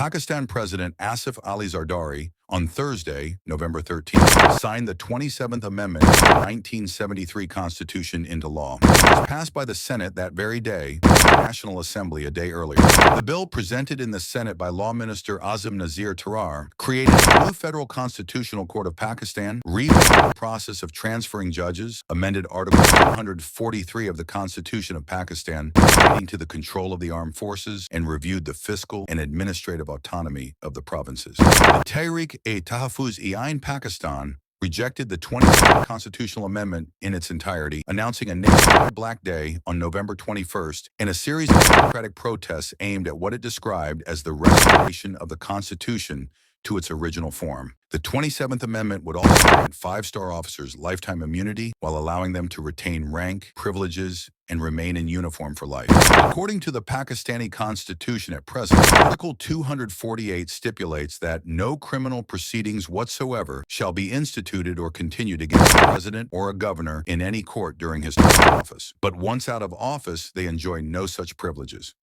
Pakistan President Asif Ali Zardari, on Thursday, November 13th, signed the 27th Amendment to the 1973 Constitution into law. It was passed by the Senate that very day, and the National Assembly a day earlier. The bill, presented in the Senate by Law Minister Azim Nazir Tarar, created a new federal constitutional court of Pakistan, revamped the process of transferring judges, amended Article 243 of the Constitution of Pakistan relating to the control of the armed forces, and reviewed the fiscal and administrative autonomy of the provinces. The Tehreek-e-Tahaffuz-e-Ain Pakistan rejected the 27th constitutional amendment in its entirety, announcing a nationwide Black Day on November 21st in a series of democratic protests aimed at what it described as the restoration of the Constitution to its original form. The 27th Amendment would also grant five-star officers lifetime immunity while allowing them to retain rank, privileges, and remain in uniform for life. According to the Pakistani Constitution at present, Article 248 stipulates that no criminal proceedings whatsoever shall be instituted or continued against a president or a governor in any court during his term of office. But once out of office, they enjoy no such privileges.